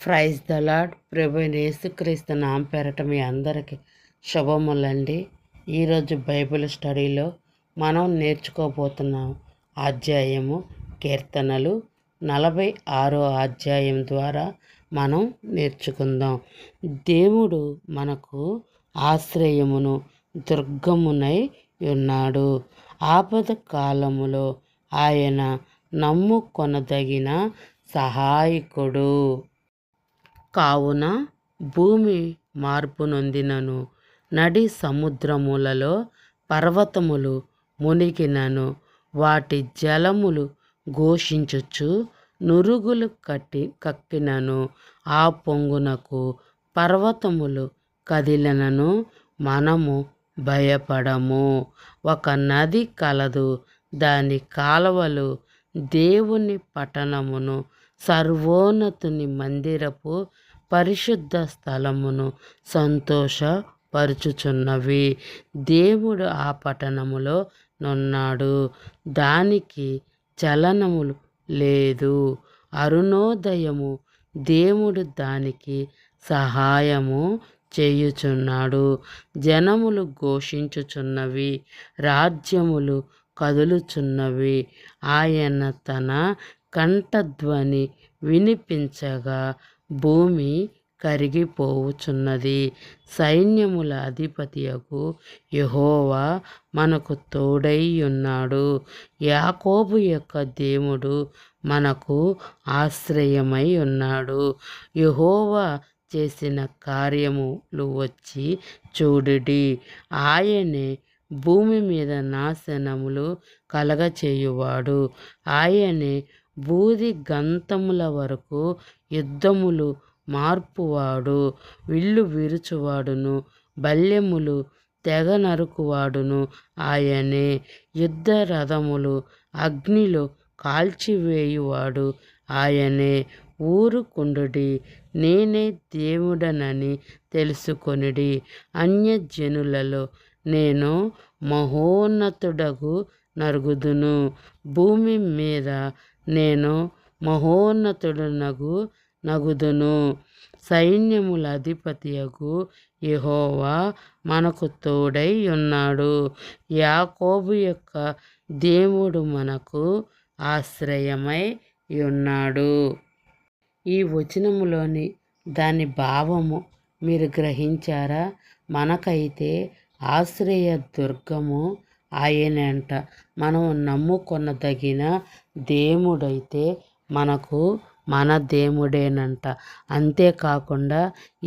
Praise the lord. ప్రభువైన యేసుక్రీస్తు నామం పేరట మీ అందరికీ శుభములండి. ఈరోజు బైబిల్ స్టడీలో మనం నేర్చుకోబోతున్నాం అధ్యాయము కీర్తనలు 46 అధ్యాయం ద్వారా మనం నేర్చుకుందాం. దేవుడు మనకు ఆశ్రయమును దుర్గమునై ఉన్నాడు. ఆపద కాలములో ఆయన నమ్ముకొనదగిన సహాయకుడు. కావున భూమి మార్పు నొందినను, నడి సముద్రములలో పర్వతములు మునిగినను, వాటి జలములు ఘోషించుచు నురుగులు కక్కినను, ఆ పొంగునకు పర్వతములు కదిలినను మనము భయపడము. ఒక నది కలదు, దాని కాలవలు దేవుని పట్టణమును, సర్వోన్నతుని మందిరపు పరిశుద్ధ స్థలమును సంతోషపరుచుచున్నవి. దేవుడు ఆ పట్టణములో నున్నాడు, దానికి చలనములు లేదు. అరుణోదయము దేవుడు దానికి సహాయము చేయుచున్నాడు. జనములు ఘోషించుచున్నవి, రాజ్యములు కదులుచున్నవి. ఆయన తన కంఠధ్వని వినిపించగా భూమి కరిగిపోవుచున్నది. సైన్యముల అధిపతియగు యెహోవా మనకు తోడై ఉన్నాడు. యాకోబు యొక్క దేవుడు మనకు ఆశ్రయమై ఉన్నాడు. యెహోవా చేసిన కార్యములు వచ్చి చూడుడి. ఆయనే భూమి మీద నాశనములు కలగచేయువాడు. ఆయనే బూది గంతముల వరకు యుద్ధములు మార్పువాడు. విల్లు విరుచువాడును, బల్యములు తెగ నరుకువాడును ఆయనే. యుద్ధ రథములు అగ్నిలో కాల్చివేయువాడు ఆయనే. ఊరుకుండుడి, నేనే దేవుడనని తెలుసుకొనుడి. అన్యజనులలో నేను మహోన్నతుడగు నరుగుదును, భూమి మీద నేను మహోన్నతుడనగుదును. సైన్యముల అధిపతియగు యెహోవా మనకు తోడై ఉన్నాడు. యాకోబు యొక్క దేవుడు మనకు ఆశ్రయమై ఉన్నాడు. ఈ వచనములోని దాని భావము మీరు గ్రహించారా? మనకైతే ఆశ్రయ దుర్గము ఆయనంట. మనం నమ్ముకొనదగిన దేవుడైతే మనకు మన దేవుడేనంట. అంతేకాకుండా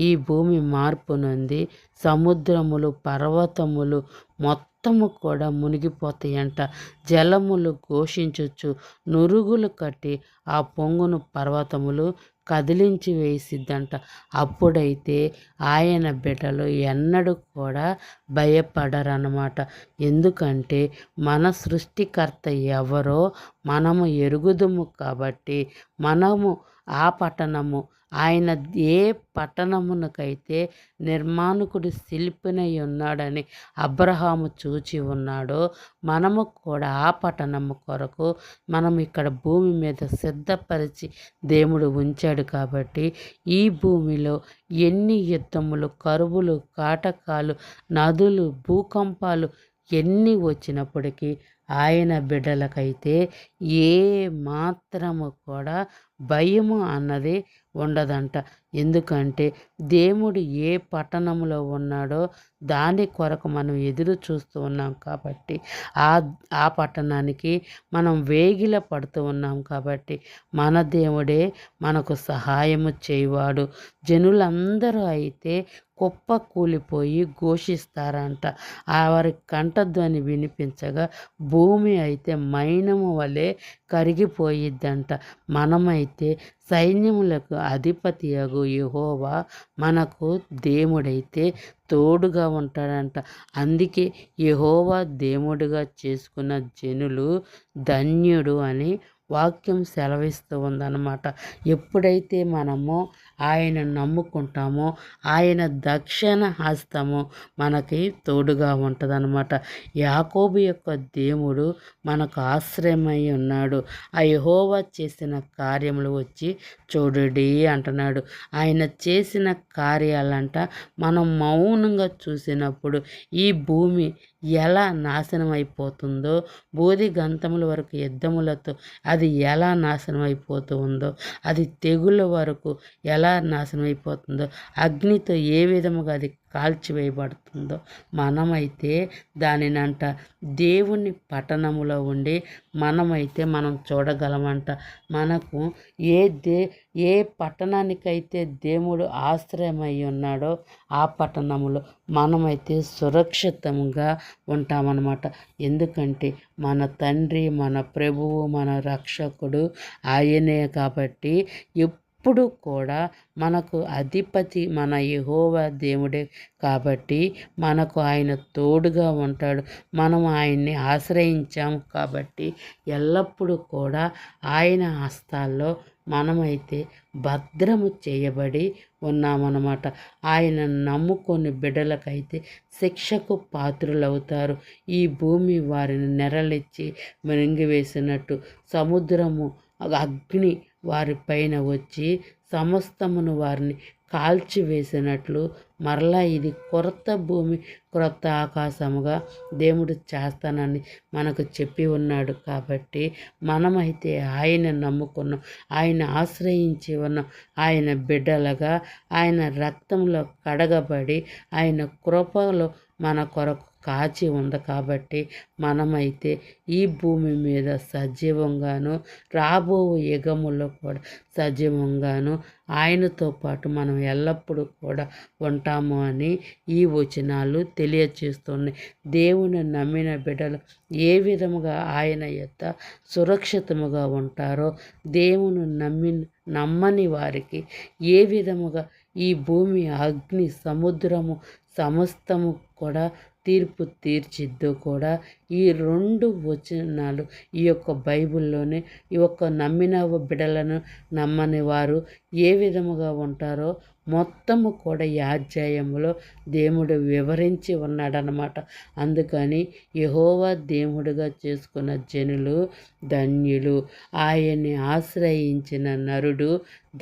ఈ భూమి మార్పు నొంది సముద్రములు, పర్వతములు మొత్తము కూడా మునిగిపోతాయంట. జలములు ఘోషించుచు నురుగులు కట్టి ఆ పొంగును పర్వతములు కదిలించి వేసిద్దంట. అప్పుడైతే ఆయన బిడ్డలు ఎన్నడూ కూడా భయపడరన్నమాట. ఎందుకంటే మన సృష్టికర్త ఎవరో మనము ఎరుగుదుము కాబట్టి. మనము ఆ పట్టణము, ఆయన ఏ పట్టణమునకైతే నిర్మాణకుడు శిల్పినై ఉన్నాడని అబ్రహాము చూచి ఉన్నాడో, మనము కూడా ఆ పట్టణము కొరకు మనం ఇక్కడ భూమి మీద సిద్ధపరిచి దేవుడు ఉంచాడు. కాబట్టి ఈ భూమిలో ఎన్ని యుద్ధములు, కరువులు, కాటకాలు, నదులు, భూకంపాలు ఎన్ని వచ్చినప్పటికీ ఆయన బిడ్డలకైతే ఏ మాత్రము కూడా భయము అన్నది ఉండదంట. ఎందుకంటే దేవుడు ఏ పట్టణంలో ఉన్నాడో దాని కొరకు మనం ఎదురు చూస్తూ ఉన్నాం కాబట్టి, ఆ పట్టణానికి మనం వేగిల పడుతూ ఉన్నాం కాబట్టి మన దేవుడే మనకు సహాయము చేయవాడు. జనులందరూ అయితే కుప్ప కూలిపోయి ఘోషిస్తారంట. వారి కంఠధ్వని వినిపించగా భూమి అయితే మైనము వలె కరిగిపోయిద్దంట. మనమైతే సైన్యములకు అధిపతియగు యెహోవా మనకు దేవుడైతే తోడుగా ఉంటాడంట. అందుకే యెహోవా దేవుడిగా చేసుకున్న జనులు ధన్యుడు అని వాక్యం సెలవిస్తూ ఉందన్నమాట. ఎప్పుడైతే మనము ఆయన నమ్ముకుంటామో ఆయన దక్షిణ హస్తము మనకి తోడుగా ఉంటుందన్నమాట. యాకోబు యొక్క దేవుడు మనకు ఆశ్రయమై ఉన్నాడు. ఆ యెహోవా చేసిన కార్యములు వచ్చి చూడుడి అంటున్నాడు. ఆయన చేసిన కార్యాలంట మనం మౌనంగా చూసినప్పుడు ఈ భూమి ఎలా నాశనం అయిపోతుందో, బూది గంతముల వరకు యుద్ధములతో అది ఎలా నాశనం అయిపోతూ ఉందో, అది తెగుళ్ళ వరకు ఎలా నాశనం అయిపోతుందో, అగ్నితో ఏ విధముగా అది కాల్చివేయబడుతుందో, మనమైతే దానినంట దేవుని పట్టణములో ఉండి మనమైతే మనం చూడగలమంట. మనకు ఏ పట్టణానికైతే దేవుడు ఆశ్రయమై ఉన్నాడో ఆ పట్టణములో మనమైతే సురక్షితంగా ఉంటామన్నమాట. ఎందుకంటే మన తండ్రి, మన ప్రభువు, మన రక్షకుడు ఆయనే కాబట్టి ఎప్పుడు కూడా మనకు అధిపతి మన యెహోవా దేవుడే కాబట్టి మనకు ఆయన తోడుగా ఉంటాడు. మనం ఆయన్ని ఆశ్రయించాము కాబట్టి ఎల్లప్పుడూ కూడా ఆయన హస్తాల్లో మనమైతే భద్రము చేయబడి ఉన్నామన్నమాట. ఆయన నమ్ముకొని బిడ్డలకైతే శిక్షకు పాత్రులవుతారు. ఈ భూమి వారిని నెరలిచ్చి మింగివేసినట్టు సముద్రము అగ్ని వారిపైన వచ్చి సమస్తమును వారిని కాల్చివేసినట్లు మరలా ఇది కొత్త భూమి క్రొత్త ఆకాశముగా దేవుడు చేస్తానని మనకు చెప్పి ఉన్నాడు. కాబట్టి మనమైతే ఆయన నమ్ముకున్నాం, ఆయన ఆశ్రయించి ఉన్నాం. ఆయన బిడ్డలుగా ఆయన రక్తంలో కడగబడి ఆయన కృపలో మన కొరకు కాచి ఉంది కాబట్టి మనమైతే ఈ భూమి మీద సజీవంగాను రాబో యుగములో కూడా సజీవంగాను ఆయనతో పాటు మనం ఎల్లప్పుడూ కూడా ఉంటాము అని ఈ వచనాలు తెలియచేస్తున్నాయి. దేవుని నమ్మిన బిడ్డలు ఏ విధముగా ఆయన యొక్క సురక్షితముగా ఉంటారో దేవుని నమ్మని వారికి ఏ విధముగా ఈ భూమి అగ్ని సముద్రము సమస్తము కూడా తీర్పు తీర్చిద్దో కూడా ఈ 2 వచనాలు ఈ యొక్క బైబిల్లోనే ఈ యొక్క నమ్మిన బిడ్డలను నమ్మని వారు ఏ విధముగా ఉంటారో మొత్తము కూడా ఈ అధ్యాయంలో దేవుడు వివరించి ఉన్నాడనమాట. అందుకని యెహోవా దేవుడిగా చేసుకున్న జనులు ధన్యులు, ఆయన్ని ఆశ్రయించిన నరుడు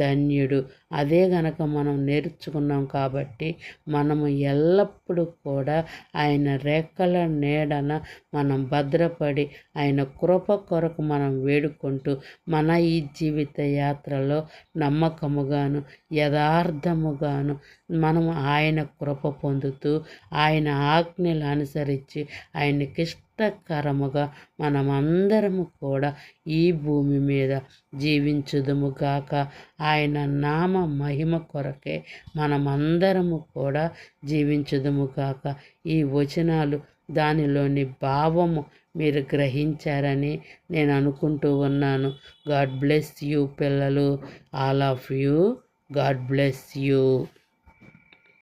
ధన్యుడు. అదే గనక మనం నేర్చుకున్నాం కాబట్టి మనము ఎల్లప్పుడూ కూడా ఆయన రెక్కల నీడన మనం భద్రపడి ఆయన కృప కొరకు మనం వేడుకుంటూ మన ఈ జీవిత యాత్రలో నమ్మకముగాను యథార్థముగాను మనం ఆయన కృప పొందుతూ ఆయన ఆజ్ఞలు అనుసరించి ఆయనకి ఇష్టకరముగా మనమందరము కూడా ఈ భూమి మీద జీవించుదుము గాక. ఆయన నామ మహిమ కొరకే మనమందరము కూడా జీవించుదుము గాక. ఈ వచనాలు దానిలోని భావము మీరు గ్రహించారని నేను అనుకుంటూ ఉన్నాను. గాడ్ బ్లెస్ యూ పిల్లలు, all of you. God bless you.